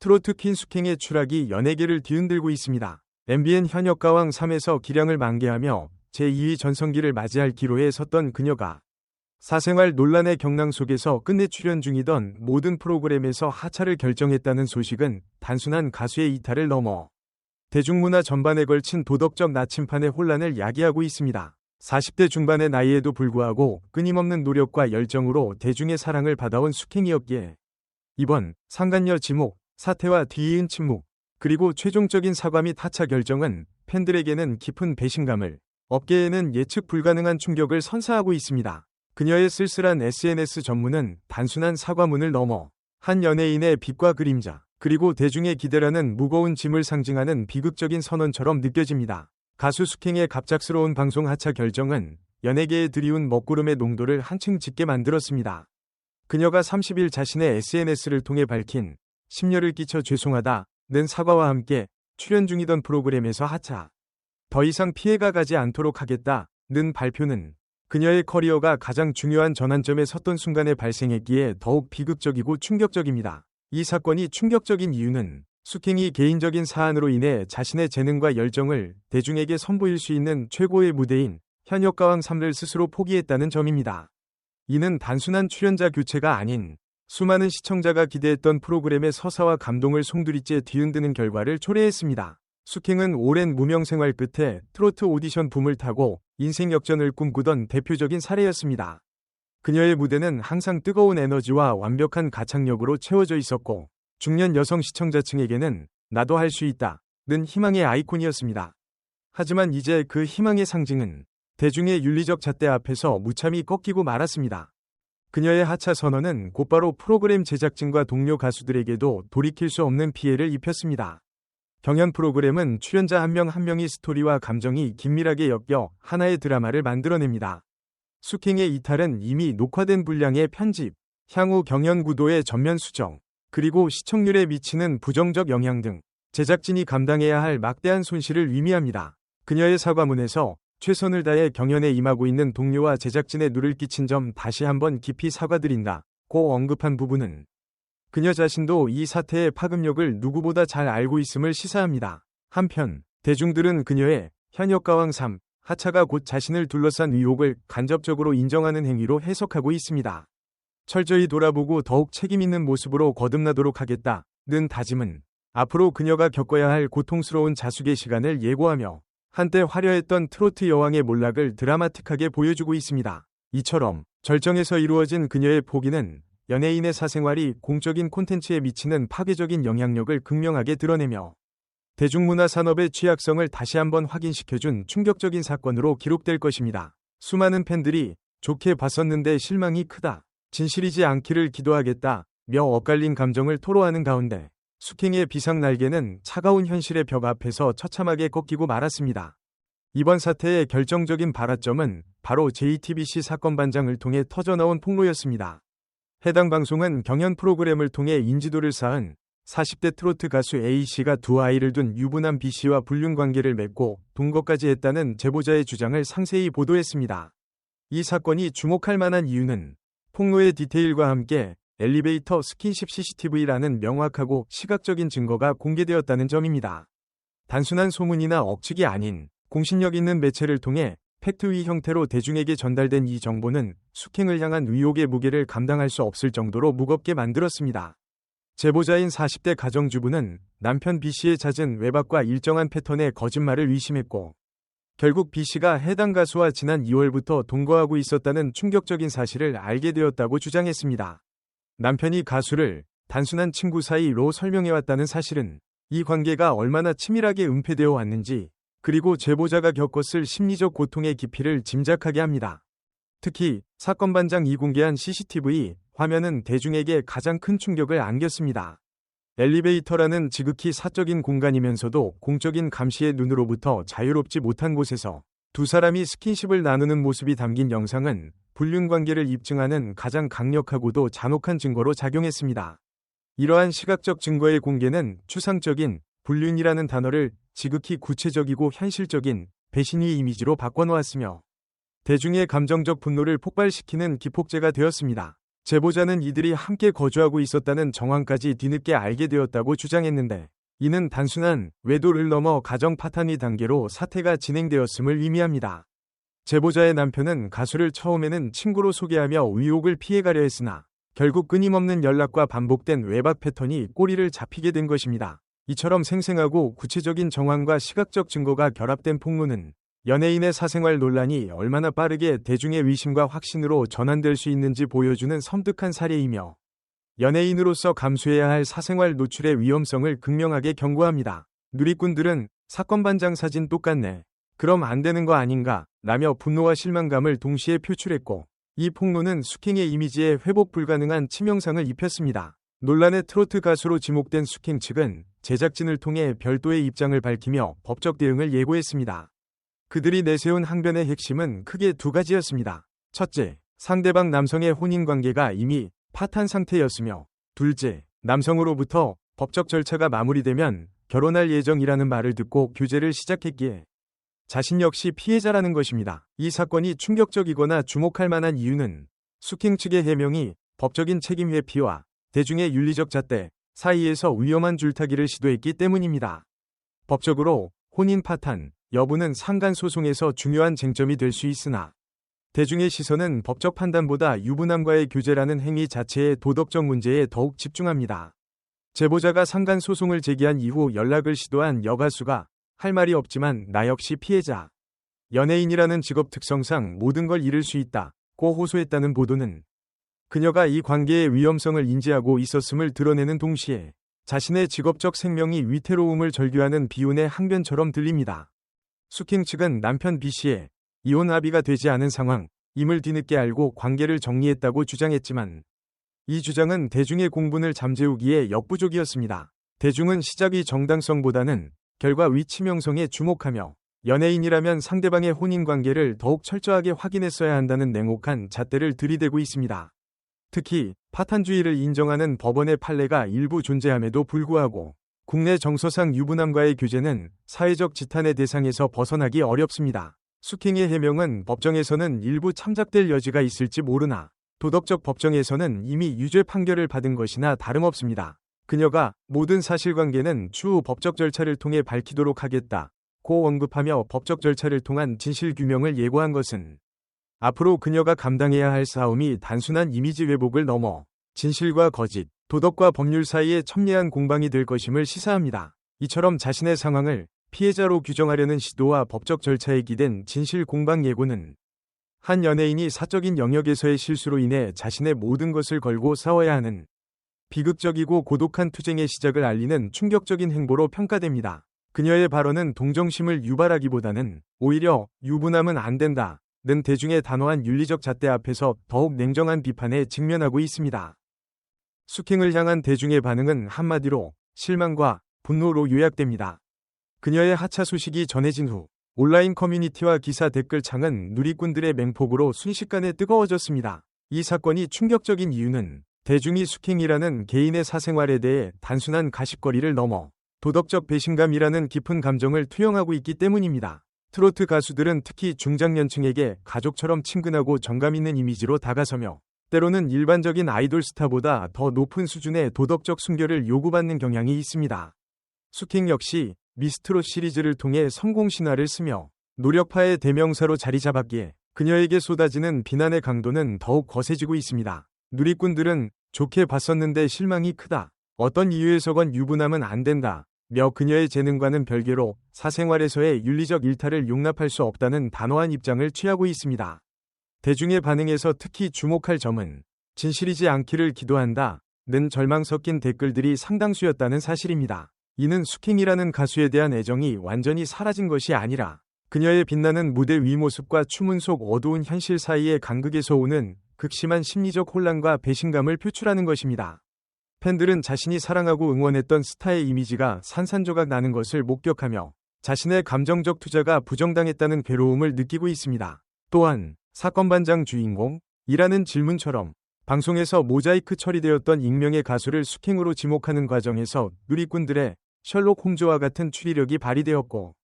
트로트 퀸 숙행의 추락이 연예계를 뒤흔들고 있습니다. MBN 현역가왕 3에서 기량을 만개하며 제2위 전성기를 맞이할 기로에 섰던 그녀가 사생활 논란의 경랑 속에서 끝내 출연 중이던 모든 프로그램에서 하차를 결정했다는 소식은 단순한 가수의 이탈을 넘어 대중문화 전반에 걸친 도덕적 나침판의 혼란을 야기하고 있습니다. 40대 중반의 나이에도 불구하고 끊임없는 노력과 열정으로 대중의 사랑을 받아온 숙행이었기에 이번 상간녀 지목, 사태와 뒤이은 침묵, 그리고 최종적인 사과 및 하차 결정은 팬들에게는 깊은 배신감을, 업계에는 예측 불가능한 충격을 선사하고 있습니다. 그녀의 쓸쓸한 SNS 전문은 단순한 사과문을 넘어 한 연예인의 빛과 그림자, 그리고 대중의 기대라는 무거운 짐을 상징하는 비극적인 선언처럼 느껴집니다. 가수 숙행의 갑작스러운 방송 하차 결정은 연예계에 들이운 먹구름의 농도를 한층 짙게 만들었습니다. 그녀가 30일 자신의 SNS를 통해 밝힌 심려를 끼쳐 죄송하다는 사과와 함께 출연 중이던 프로그램에서 하차, 더 이상 피해가 가지 않도록 하겠다는 발표는 그녀의 커리어가 가장 중요한 전환점에 섰던 순간에 발생했기에 더욱 비극적이고 충격적입니다. 이 사건이 충격적인 이유는 숙행이 개인적인 사안으로 인해 자신의 재능과 열정을 대중에게 선보일 수 있는 최고의 무대인 현역가왕 3를 스스로 포기했다는 점입니다. 이는 단순한 출연자 교체가 아닌 수많은 시청자가 기대했던 프로그램의 서사와 감동을 송두리째 뒤흔드는 결과를 초래했습니다. 숙행은 오랜 무명 생활 끝에 트로트 오디션 붐을 타고 인생 역전을 꿈꾸던 대표적인 사례였습니다. 그녀의 무대는 항상 뜨거운 에너지와 완벽한 가창력으로 채워져 있었고 중년 여성 시청자층에게는 나도 할 수 있다는 희망의 아이콘이었습니다. 하지만 이제 그 희망의 상징은 대중의 윤리적 잣대 앞에서 무참히 꺾이고 말았습니다. 그녀의 하차 선언은 곧바로 프로그램 제작진과 동료 가수들에게도 돌이킬 수 없는 피해를 입혔습니다. 경연 프로그램은 출연자 한 명 한 명이 스토리와 감정이 긴밀하게 엮여 하나의 드라마를 만들어냅니다. 숙행의 이탈은 이미 녹화된 분량의 편집, 향후 경연 구도의 전면 수정, 그리고 시청률에 미치는 부정적 영향 등 제작진이 감당해야 할 막대한 손실을 의미합니다. 그녀의 사과문에서 최선을 다해 경연에 임하고 있는 동료와 제작진에 누를 끼친 점 다시 한번 깊이 사과드린다고 언급한 부분은 그녀 자신도 이 사태의 파급력을 누구보다 잘 알고 있음을 시사합니다. 한편 대중들은 그녀의 현역가왕 3 하차가 곧 자신을 둘러싼 의혹을 간접적으로 인정하는 행위로 해석하고 있습니다. 철저히 돌아보고 더욱 책임있는 모습으로 거듭나도록 하겠다는 다짐은 앞으로 그녀가 겪어야 할 고통스러운 자숙의 시간을 예고하며 한때 화려했던 트로트 여왕의 몰락을 드라마틱하게 보여주고 있습니다. 이처럼 절정에서 이루어진 그녀의 포기는 연예인의 사생활이 공적인 콘텐츠에 미치는 파괴적인 영향력을 극명하게 드러내며 대중문화 산업의 취약성을 다시 한번 확인시켜준 충격적인 사건으로 기록될 것입니다. 수많은 팬들이 좋게 봤었는데 실망이 크다, 진실이지 않기를 기도하겠다며 엇갈린 감정을 토로하는 가운데 숙행의 비상 날개는 차가운 현실의 벽 앞에서 처참하게 꺾이고 말았습니다. 이번 사태의 결정적인 발화점은 바로 JTBC 사건 반장을 통해 터져나온 폭로였습니다. 해당 방송은 경연 프로그램을 통해 인지도를 쌓은 40대 트로트 가수 A씨가 두 아이를 둔 유부남 B씨와 불륜 관계를 맺고 돈 것까지 했다는 제보자의 주장을 상세히 보도했습니다. 이 사건이 주목할 만한 이유는 폭로의 디테일과 함께 엘리베이터 스킨십 CCTV라는 명확하고 시각적인 증거가 공개되었다는 점입니다. 단순한 소문이나 억측이 아닌 공신력 있는 매체를 통해 팩트위 형태로 대중에게 전달된 이 정보는 숙행을 향한 의혹의 무게를 감당할 수 없을 정도로 무겁게 만들었습니다. 제보자인 40대 가정주부는 남편 B씨의 잦은 외박과 일정한 패턴의 거짓말을 의심했고 결국 B씨가 해당 가수와 지난 2월부터 동거하고 있었다는 충격적인 사실을 알게 되었다고 주장했습니다. 남편이 가수를 단순한 친구 사이로 설명해왔다는 사실은 이 관계가 얼마나 치밀하게 은폐되어 왔는지, 그리고 제보자가 겪었을 심리적 고통의 깊이를 짐작하게 합니다. 특히 사건 반장이 공개한 CCTV 화면은 대중에게 가장 큰 충격을 안겼습니다. 엘리베이터라는 지극히 사적인 공간이면서도 공적인 감시의 눈으로부터 자유롭지 못한 곳에서 두 사람이 스킨십을 나누는 모습이 담긴 영상은 불륜 관계를 입증하는 가장 강력하고도 잔혹한 증거로 작용했습니다. 이러한 시각적 증거의 공개는 추상적인 불륜이라는 단어를 지극히 구체적이고 현실적인 배신의 이미지로 바꿔놓았으며 대중의 감정적 분노를 폭발시키는 기폭제가 되었습니다. 제보자는 이들이 함께 거주하고 있었다는 정황까지 뒤늦게 알게 되었다고 주장했는데, 이는 단순한 외도를 넘어 가정 파탄이 단계로 사태가 진행되었음을 의미합니다. 제보자의 남편은 가수를 처음에는 친구로 소개하며 의혹을 피해가려 했으나 결국 끊임없는 연락과 반복된 외박 패턴이 꼬리를 잡히게 된 것입니다. 이처럼 생생하고 구체적인 정황과 시각적 증거가 결합된 폭로는 연예인의 사생활 논란이 얼마나 빠르게 대중의 의심과 확신으로 전환될 수 있는지 보여주는 섬뜩한 사례이며, 연예인으로서 감수해야 할 사생활 노출의 위험성을 극명하게 경고합니다. 누리꾼들은 "사건 반장 사진 똑같네. 그럼 안 되는 거 아닌가?" 라며 분노와 실망감을 동시에 표출했고, 이 폭로는 수킹의 이미지에 회복 불가능한 치명상을 입혔습니다. 논란의 트로트 가수로 지목된 수킹 측은 제작진을 통해 별도의 입장을 밝히며 법적 대응을 예고했습니다. 그들이 내세운 항변의 핵심은 크게 두 가지였습니다. 첫째, 상대방 남성의 혼인관계가 이미 파탄 상태였으며, 둘째, 남성으로부터 법적 절차가 마무리되면 결혼할 예정이라는 말을 듣고 교제를 시작했기에 자신 역시 피해자라는 것입니다. 이 사건이 충격적이거나 주목할 만한 이유는 수킹 측의 해명이 법적인 책임 회피와 대중의 윤리적 잣대 사이에서 위험한 줄타기를 시도했기 때문입니다. 법적으로 혼인 파탄 여부는 상간소송에서 중요한 쟁점이 될 수 있으나, 대중의 시선은 법적 판단보다 유부남과의 교제라는 행위 자체의 도덕적 문제에 더욱 집중합니다. 제보자가 상간소송을 제기한 이후 연락을 시도한 여가수가 "할 말이 없지만 나 역시 피해자. 연예인이라는 직업 특성상 모든 걸 잃을 수 있다"고 호소했다는 보도는 그녀가 이 관계의 위험성을 인지하고 있었음을 드러내는 동시에 자신의 직업적 생명이 위태로움을 절규하는 비운의 항변처럼 들립니다. 수킹 측은 남편 B씨의 이혼 합의가 되지 않은 상황임을 뒤늦게 알고 관계를 정리했다고 주장했지만, 이 주장은 대중의 공분을 잠재우기에 역부족이었습니다. 대중은 시작의 정당성보다는 결과 위 치명성에 주목하며, 연예인이라면 상대방의 혼인관계를 더욱 철저하게 확인했어야 한다는 냉혹한 잣대를 들이대고 있습니다. 특히 파탄주의를 인정하는 법원의 판례가 일부 존재함에도 불구하고 국내 정서상 유부남과의 교제는 사회적 지탄의 대상에서 벗어나기 어렵습니다. 수킹의 해명은 법정에서는 일부 참작될 여지가 있을지 모르나 도덕적 법정에서는 이미 유죄 판결을 받은 것이나 다름없습니다. 그녀가 "모든 사실관계는 추후 법적 절차를 통해 밝히도록 하겠다"고 언급하며 법적 절차를 통한 진실규명을 예고한 것은 앞으로 그녀가 감당해야 할 싸움이 단순한 이미지 회복을 넘어 진실과 거짓, 도덕과 법률 사이의 첨예한 공방이 될 것임을 시사합니다. 이처럼 자신의 상황을 피해자로 규정하려는 시도와 법적 절차에 기댄 진실 공방 예고는 한 연예인이 사적인 영역에서의 실수로 인해 자신의 모든 것을 걸고 싸워야 하는 비극적이고 고독한 투쟁의 시작을 알리는 충격적인 행보로 평가됩니다. 그녀의 발언은 동정심을 유발하기보다는 오히려 "유부남은 안 된다"는 대중의 단호한 윤리적 잣대 앞에서 더욱 냉정한 비판에 직면하고 있습니다. 수킹을 향한 대중의 반응은 한마디로 실망과 분노로 요약됩니다. 그녀의 하차 소식이 전해진 후 온라인 커뮤니티와 기사 댓글창은 누리꾼들의 맹폭으로 순식간에 뜨거워졌습니다. 이 사건이 충격적인 이유는 대중이 수킹이라는 개인의 사생활에 대해 단순한 가십거리를 넘어 도덕적 배신감이라는 깊은 감정을 투영하고 있기 때문입니다. 트로트 가수들은 특히 중장년층에게 가족처럼 친근하고 정감 있는 이미지로 다가서며, 때로는 일반적인 아이돌 스타보다 더 높은 수준의 도덕적 순결을 요구받는 경향이 있습니다. 수킹 역시 미스트롯 시리즈를 통해 성공 신화를 쓰며 노력파의 대명사로 자리 잡았기에 그녀에게 쏟아지는 비난의 강도는 더욱 거세지고 있습니다. 누리꾼들은 "좋게 봤었는데 실망이 크다. 어떤 이유에서건 유부남은 안 된다." 며 그녀의 재능과는 별개로 사생활에서의 윤리적 일탈을 용납할 수 없다는 단호한 입장을 취하고 있습니다. 대중의 반응에서 특히 주목할 점은 "진실이지 않기를 기도한다"는 절망 섞인 댓글들이 상당수였다는 사실입니다. 이는 수킹이라는 가수에 대한 애정이 완전히 사라진 것이 아니라 그녀의 빛나는 무대 위 모습과 추문 속 어두운 현실 사이의 간극에서 오는 극심한 심리적 혼란과 배신감을 표출하는 것입니다. 팬들은 자신이 사랑하고 응원했던 스타의 이미지가 산산조각 나는 것을 목격하며 자신의 감정적 투자가 부정당했다는 괴로움을 느끼고 있습니다. 또한 "사건 반장 주인공? 이라는 질문처럼 방송에서 모자이크 처리되었던 익명의 가수를 수킹으로 지목하는 과정에서 누리꾼들의 셜록 홈즈와 같은 추리력이 발휘되었고,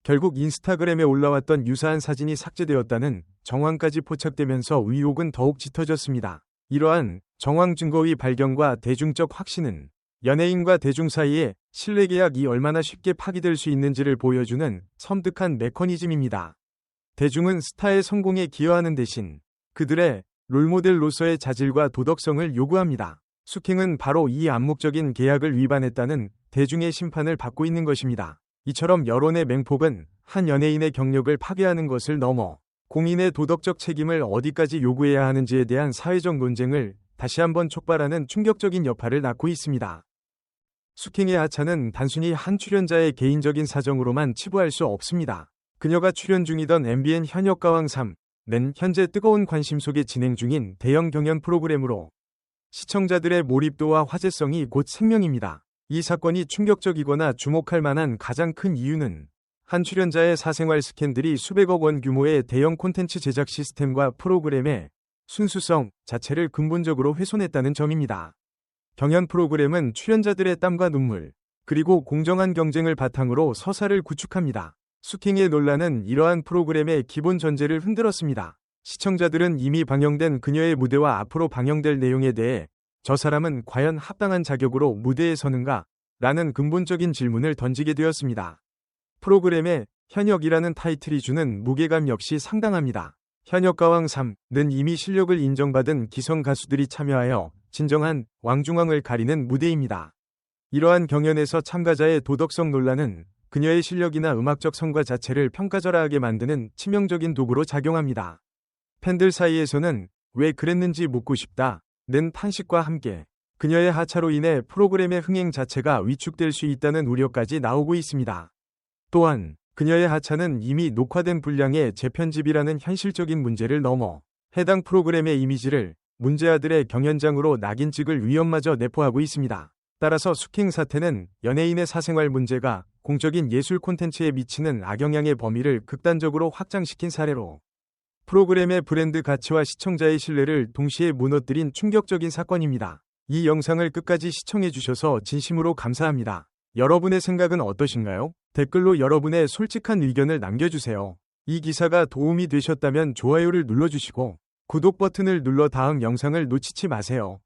결국 인스타그램에 올라왔던 유사한 사진이 삭제되었다는 정황까지 포착되면서 의혹은 더욱 짙어졌습니다. 이러한 정황 증거의 발견과 대중적 확신은 연예인과 대중 사이의 신뢰계약이 얼마나 쉽게 파기될 수 있는지를 보여주는 섬뜩한 메커니즘입니다. 대중은 스타의 성공에 기여하는 대신 그들의 롤모델로서의 자질과 도덕성을 요구합니다. 수킹은 바로 이 암묵적인 계약을 위반했다는 대중의 심판을 받고 있는 것입니다. 이처럼 여론의 맹폭은 한 연예인의 경력을 파괴하는 것을 넘어 공인의 도덕적 책임을 어디까지 요구해야 하는지에 대한 사회적 논쟁을 다시 한번 촉발하는 충격적인 여파를 낳고 있습니다. 수킹의 하차는 단순히 한 출연자의 개인적인 사정으로만 치부할 수 없습니다. 그녀가 출연 중이던 MBN 현역가왕 3는 현재 뜨거운 관심 속에 진행 중인 대형 경연 프로그램으로 시청자들의 몰입도와 화제성이 곧 생명입니다. 이 사건이 충격적이거나 주목할 만한 가장 큰 이유는 한 출연자의 사생활 스캔들이 수백억 원 규모의 대형 콘텐츠 제작 시스템과 프로그램의 순수성 자체를 근본적으로 훼손했다는 점입니다. 경연 프로그램은 출연자들의 땀과 눈물, 그리고 공정한 경쟁을 바탕으로 서사를 구축합니다. 수킹의 논란은 이러한 프로그램의 기본 전제를 흔들었습니다. 시청자들은 이미 방영된 그녀의 무대와 앞으로 방영될 내용에 대해 저 사람은 과연 합당한 자격으로 무대에 서는가? 라는 근본적인 질문을 던지게 되었습니다. 프로그램의 현역이라는 타이틀이 주는 무게감 역시 상당합니다. 현역가왕 3는 이미 실력을 인정받은 기성 가수들이 참여하여 진정한 왕중왕을 가리는 무대입니다. 이러한 경연에서 참가자의 도덕성 논란은 그녀의 실력이나 음악적 성과 자체를 평가절하하게 만드는 치명적인 도구로 작용합니다. 팬들 사이에서는 왜 그랬는지 묻고 싶다는 탄식과 함께 그녀의 하차로 인해 프로그램의 흥행 자체가 위축될 수 있다는 우려까지 나오고 있습니다. 또한 그녀의 하차는 이미 녹화된 분량의 재편집이라는 현실적인 문제를 넘어 해당 프로그램의 이미지를 문제아들의 경연장으로 낙인 찍을 위험마저 내포하고 있습니다. 따라서 수킹 사태는 연예인의 사생활 문제가 공적인 예술 콘텐츠에 미치는 악영향의 범위를 극단적으로 확장시킨 사례로 프로그램의 브랜드 가치와 시청자의 신뢰를 동시에 무너뜨린 충격적인 사건입니다. 이 영상을 끝까지 시청해주셔서 진심으로 감사합니다. 여러분의 생각은 어떠신가요? 댓글로 여러분의 솔직한 의견을 남겨주세요. 이 기사가 도움이 되셨다면 좋아요를 눌러주시고 구독 버튼을 눌러 다음 영상을 놓치지 마세요.